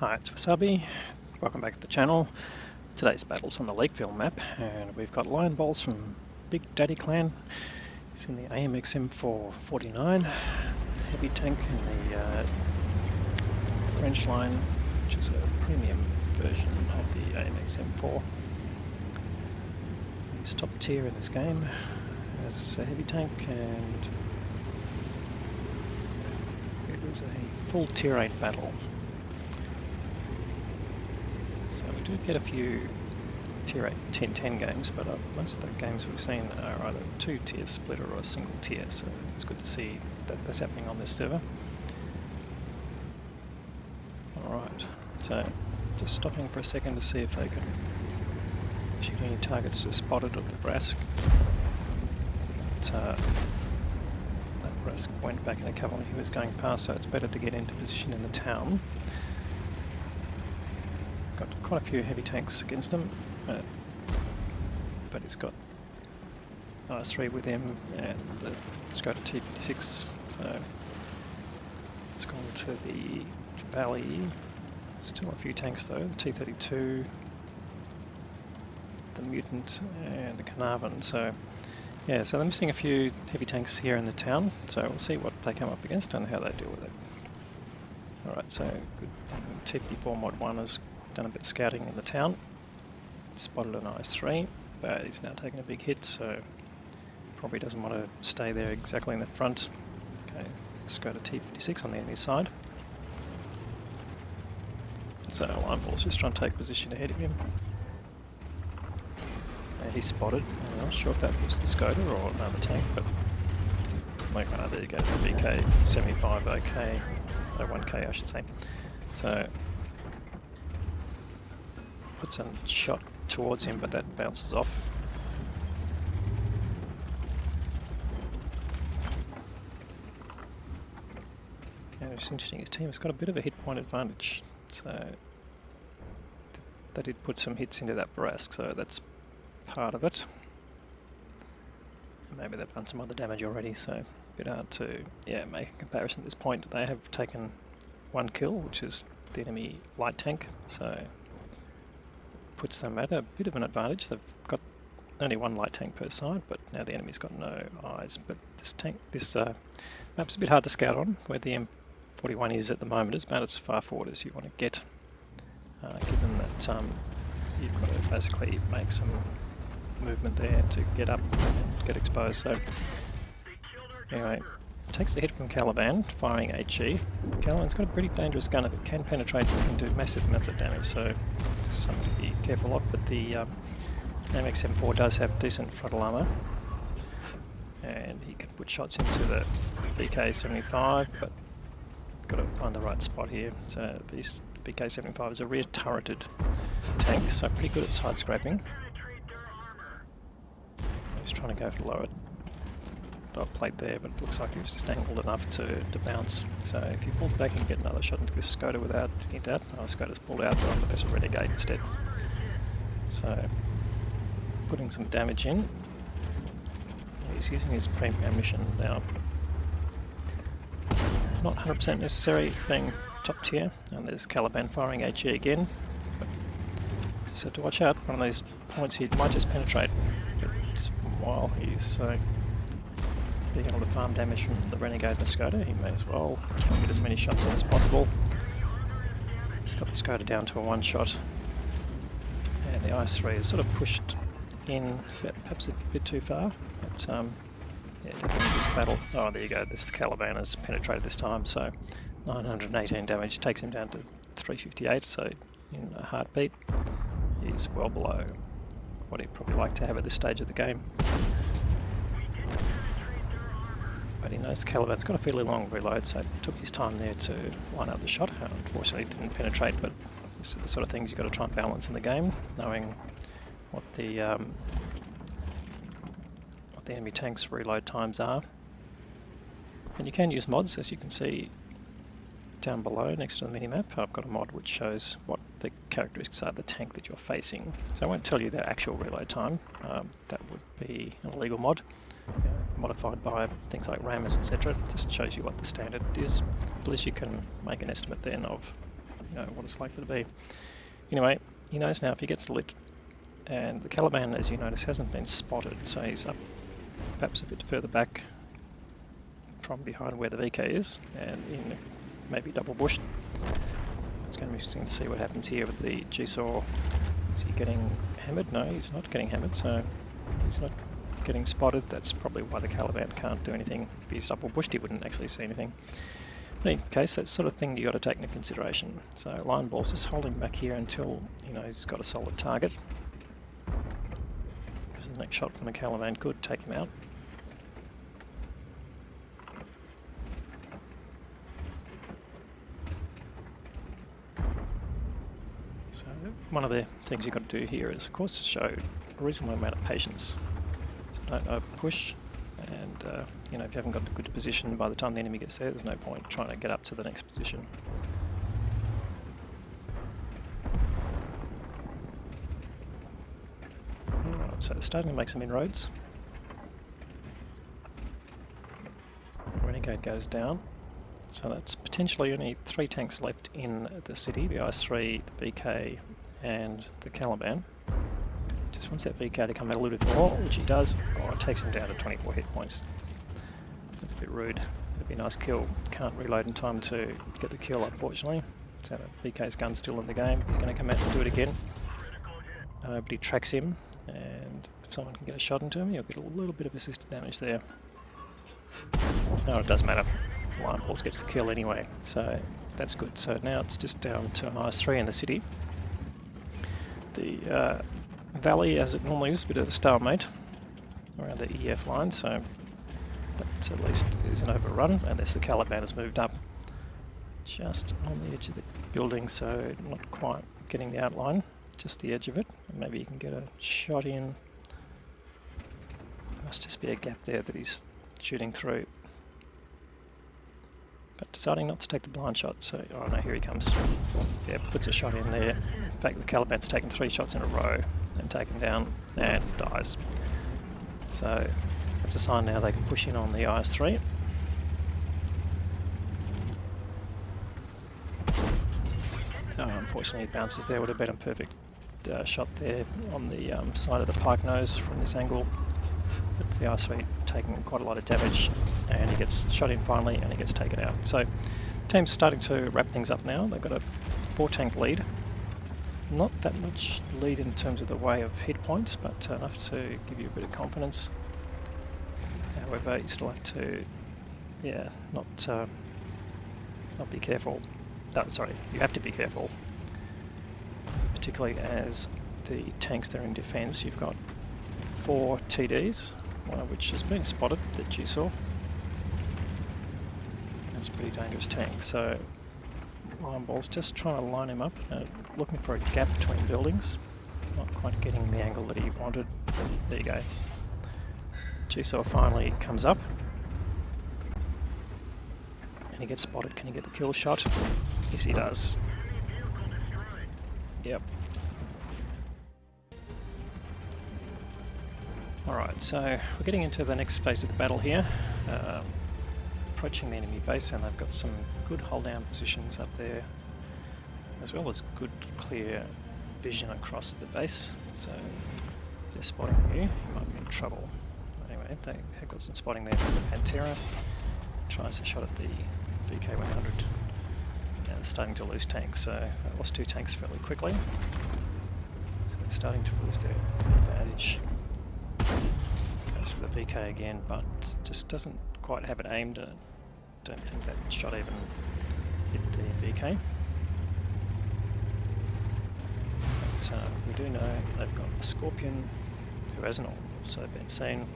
Hi, it's Wasabi. Welcome back to the channel. Today's battle's on the Lakeville map, and we've got Lionballs from Big Daddy Clan. He's in the AMX M449 heavy tank in the French line, which is a premium version of the AMX M4. He's top tier in this game as a heavy tank, and it was a full tier 8 battle. We do get a few tier 8 10-10 games, but most of the games we've seen are either a 2-tier split or a single tier, so it's good to see that that's happening on this server. Alright, so just stopping for a second to see if they can shoot any targets spotted of the Brask. That Brask went back in the cover when he was going past, so it's better to get into position in the town. Got quite a few heavy tanks against them, but he's got IS-3 with him and the Skoda T56, so it's gone to the valley. Still a few tanks though, the T32, the Mutant and the Carnarvon, so yeah, so they're missing a few heavy tanks here in the town, so we'll see what they come up against and how they deal with it. Alright, so good thing T54 Mod 1 has done a bit of scouting in the town, spotted an IS-3, but he's now taking a big hit, so probably doesn't want to stay there exactly in the front. Okay, let's go to T56 on the enemy side. So Lionballs just trying to take position ahead of him. And he's spotted. I'm not sure if that was the Skoda or another tank, but like, oh, there you go, it's a BK75 OK, no 1K I should say. So puts a shot towards him, but that bounces off. And it's interesting, his team has got a bit of a hit point advantage, so they did put some hits into that Brask, so that's part of it. Maybe they've done some other damage already, so a bit hard to make a comparison at this point. They have taken one kill, which is the enemy light tank, so puts them at a bit of an advantage. They've got only one light tank per side, but now the enemy's got no eyes. But this map's a bit hard to scout on. Where the M41 is at the moment is about as far forward as you want to get, given that you've got to basically make some movement there to get up and get exposed. So anyway, takes a hit from Caliban, firing HE. Caliban's got a pretty dangerous gun. If it can penetrate, it can do massive amounts of damage, so just something to be careful of. But the AMX M4 does have decent frontal armour, and he can put shots into the BK75, but got to find the right spot here. So this BK75 is a rear turreted tank, so pretty good at side scraping. He's trying to go for the lower dot plate there, but it looks like he was just angled enough to bounce. So if he pulls back, he can get another shot into this Skoda without hitting that. Oh, Skoda's pulled out, but that's a Renegade instead. So putting some damage in. He's using his premium ammunition now. Not 100% necessary being top tier, and there's Caliban firing HE again. But just have to watch out. One of these points he might just penetrate, but while he's being able to farm damage from the Renegade and the Skoda, he may as well try and get as many shots in as possible. He's got the Skoda down to a one shot, and the IS-3 is sort of pushed in perhaps a bit too far, but yeah, definitely this battle. Oh, there you go, this Caliban has penetrated this time, so 918 damage takes him down to 358, so in a heartbeat he's well below what he'd probably like to have at this stage of the game. But he knows Caliban's got a fairly long reload, so took his time there to line up the shot. Unfortunately it didn't penetrate, but this is the sort of things you've got to try and balance in the game, knowing what the enemy tank's reload times are. And you can use mods, as you can see down below next to the minimap. I've got a mod which shows what the characteristics are of the tank that you're facing. So I won't tell you the actual reload time, that would be an illegal mod. Modified by things like rammers, etc. It just shows you what the standard is. At least you can make an estimate then of you know what it's likely to be. Anyway, he knows now if he gets lit, and the Caliban, as you notice, hasn't been spotted, so he's up perhaps a bit further back from behind where the VK is, and in maybe double bushed. It's going to be interesting to see what happens here with the G-Saw. Is he getting hammered? No, he's not getting hammered, so he's not getting spotted. That's probably why the Caliban can't do anything. If he's double bushed, he wouldn't actually see anything. In any case, that's the sort of thing you got to take into consideration. So Lionballs is holding back here until he's got a solid target. Because the next shot from the Caliban could take him out. So one of the things you've got to do here is, of course, show a reasonable amount of patience. So don't over push, and if you haven't got a good position by the time the enemy gets there, there's no point trying to get up to the next position. Alright, so starting to make some inroads. Renegade goes down. So that's potentially only 3 tanks left in the city, the IS-3, the BK and the Caliban. Just wants that VK to come out a little bit more, which he does. Oh, it takes him down to 24 hit points. That's a bit rude. That'd be a nice kill. Can't reload in time to get the kill, unfortunately. So the BK's gun's still in the game. He's going to come out and do it again. But he tracks him, and if someone can get a shot into him, he'll get a little bit of assisted damage there. No, it doesn't matter. Lionballs gets the kill anyway, so that's good. So now it's just down to an IS-3 in the city. The valley, as it normally is, a bit of a stalemate around the EF line, so that at least isn't overrun, unless the Caliban has moved up just on the edge of the building, so not quite getting the outline, just the edge of it. And maybe you can get a shot in. There must just be a gap there that he's shooting through. But deciding not to take the blind shot, so, oh no, here he comes. Yeah, puts a shot in there. In fact, the Caliban's taken 3 shots in a row and taken down and dies. So that's a sign now they can push in on the IS-3. Oh, unfortunately it bounces there. Would have been a perfect shot there on the side of the pike nose from this angle. But the IS-3 taking quite a lot of damage, and he gets shot in finally, and he gets taken out. So team's starting to wrap things up now. They've got a 4 tank lead. Not that much lead in terms of the way of hit points, but enough to give you a bit of confidence. However, you still have to, not be careful. You have to be careful, particularly as the tanks that are in defence. You've got 4 TDs, one of which has been spotted that you saw. That's a pretty dangerous tank. So Lionballs just trying to line him up, looking for a gap between buildings. Not quite getting the angle that he wanted. There you go. G-Saw finally comes up. And he gets spotted. Can he get the kill shot? Yes, he does. Yep. Alright, so we're getting into the next phase of the battle here. Approaching the enemy base, and they've got some good hold down positions up there, as well as good clear vision across the base. So if they're spotting you, you might be in trouble. Anyway, they have got some spotting there from the Pantera. Tries a shot at the VK-100. Now they're starting to lose tanks, so they lost 2 tanks fairly quickly. So they're starting to lose their advantage. Goes for the VK again, but just doesn't quite have it aimed. I don't think that shot even hit the VK. But we do know they've got a Scorpion who hasn't also been seen.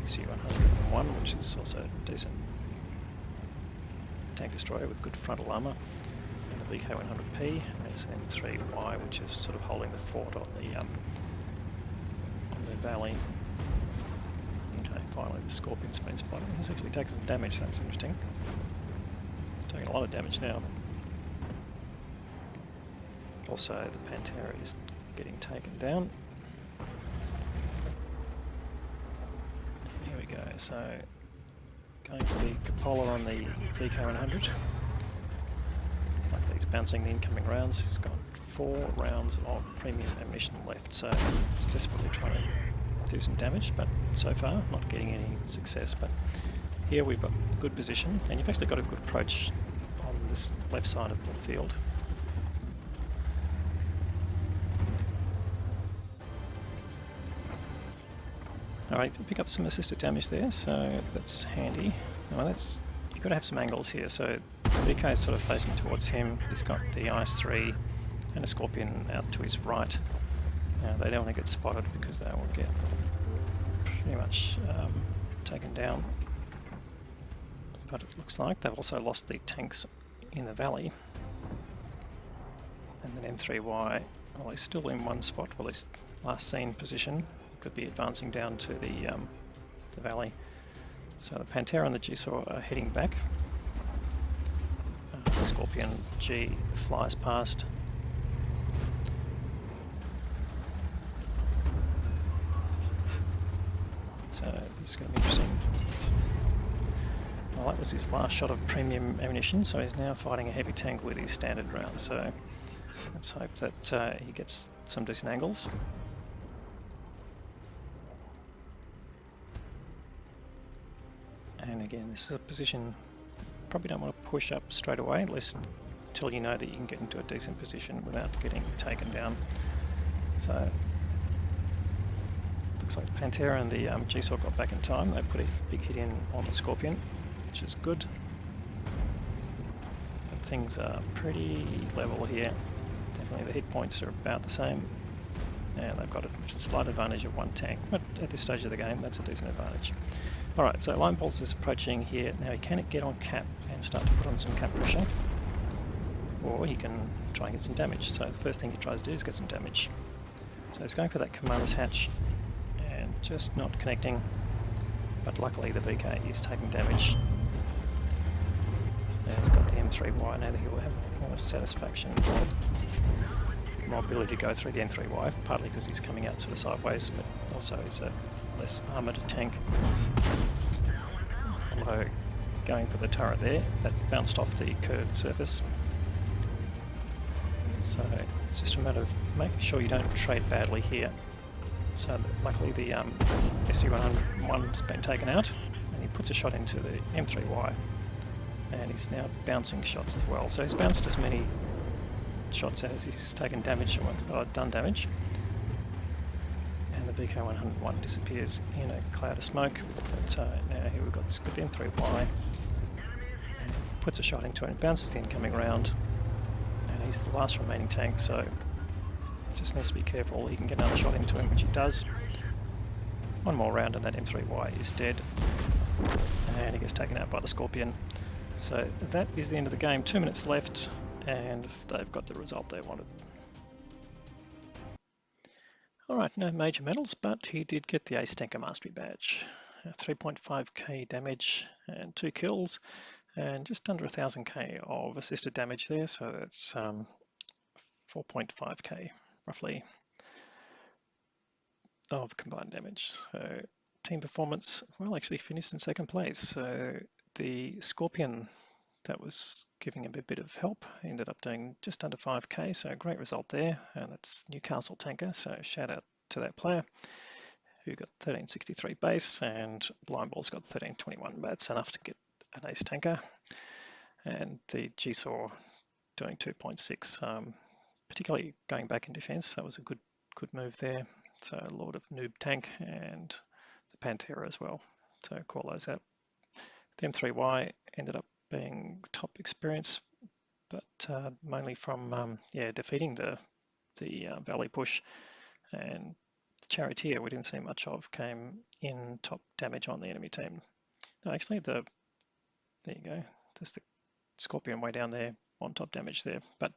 C-101, which is also a decent tank destroyer with good frontal armour, and the VK-100P, and SM-3Y, which is sort of holding the fort on the valley. Okay, finally the Scorpion's been spotted. He's actually taken some damage, that's interesting. He's taking a lot of damage now. Also, the Pantera is getting taken down. Here we go, so going for the Cupola on the VK-100. Likely he's bouncing the incoming rounds. He's got 4 rounds of premium ammunition left, so he's desperately trying to do some damage, but so far not getting any success. But here we've got a good position, and you've actually got a good approach on this left side of the field. Alright, pick up some assisted damage there, so that's handy. Now you've got to have some angles here, so the BK is sort of facing towards him. He's got the IS-3 and a Scorpion out to his right. Now they don't want to get spotted because they will get pretty much taken down. But it looks like they've also lost the tanks in the valley. And then M3Y, well, he's still in one spot, well, he's last seen position. He could be advancing down to the valley. So the Pantera and the G-Saw are heading back. The Scorpion G flies past. So this is going to be interesting. Well, that was his last shot of premium ammunition, so he's now fighting a heavy tank with his standard round. So let's hope that he gets some decent angles. And again, this is a position you probably don't want to push up straight away, at least until you know that you can get into a decent position without getting taken down. So looks like Pantera and the G-Saw got back in time. They put a big hit in on the Scorpion, which is good. But things are pretty level here. Definitely the hit points are about the same. And they've got a slight advantage of 1 tank, but at this stage of the game, that's a decent advantage. Alright, so Lionballs is approaching here. Now he can get on cap and start to put on some cap pressure, or he can try and get some damage. So the first thing he tries to do is get some damage. So he's going for that commander's hatch and just not connecting, but luckily the BK is taking damage. Now he's got the M3Y, now that he will have more satisfaction, more ability to go through the M3Y, partly because he's coming out sort of sideways, but also he's a less armoured tank. Although going for the turret there, that bounced off the curved surface. So it's just a matter of making sure you don't trade badly here. So luckily the SU-101's been taken out, and he puts a shot into the M3Y, and he's now bouncing shots as well. So he's bounced as many shots as he's taken damage, or done damage. And the BK-101 disappears in a cloud of smoke. But now here we've got this good M3Y, and puts a shot into it and bounces the incoming round. And he's the last remaining tank, so just needs to be careful. He can get another shot into him, which he does. One more round and that M3Y is dead. And he gets taken out by the Scorpion. So that is the end of the game. 2 minutes left, and they've got the result they wanted. Alright, no major medals, but he did get the Ace Tanker Mastery Badge. 3.5k damage and 2 kills, and just under 1000k of assisted damage there, so that's 4.5k roughly of combined damage. So team performance, well, actually finished in 2nd place. So the Scorpion that was giving him a bit of help ended up doing just under 5k, so a great result there. And that's Newcastle Tanker, so shout out to that player who got 1363 base, and Lionballs got 1321. That's enough to get an Ace Tanker. And the G-Saw doing 2.6, particularly going back in defense. That was a good move there. So Lord of Noob Tank and the Pantera as well. So call those out. The M3Y ended up being top experience, but mainly from defeating the Valley push. And the Charioteer we didn't see much of, came in top damage on the enemy team. No, actually there you go. There's the Scorpion way down there on top damage there, but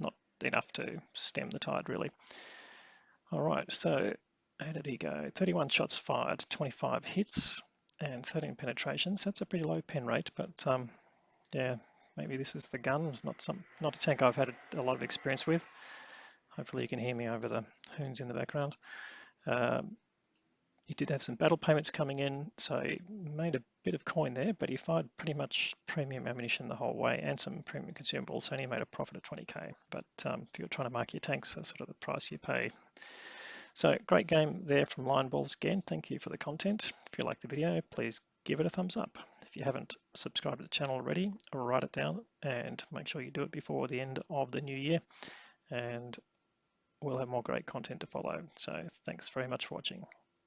not enough to stem the tide really. Alright, so how did he go? 31 shots fired, 25 hits and 13 penetrations. That's a pretty low pen rate, but yeah, maybe this is the gun. It's not a tank I've had a lot of experience with. Hopefully you can hear me over the hoons in the background. He did have some battle payments coming in, so he made a bit of coin there, but he fired pretty much premium ammunition the whole way and some premium consumables, so he made a profit of 20k. But if you're trying to mark your tanks, that's sort of the price you pay. So great game there from Lionballs again. Thank you for the content. If you like the video, please give it a thumbs up. If you haven't subscribed to the channel already, write it down and make sure you do it before the end of the new year. And we'll have more great content to follow. So thanks very much for watching.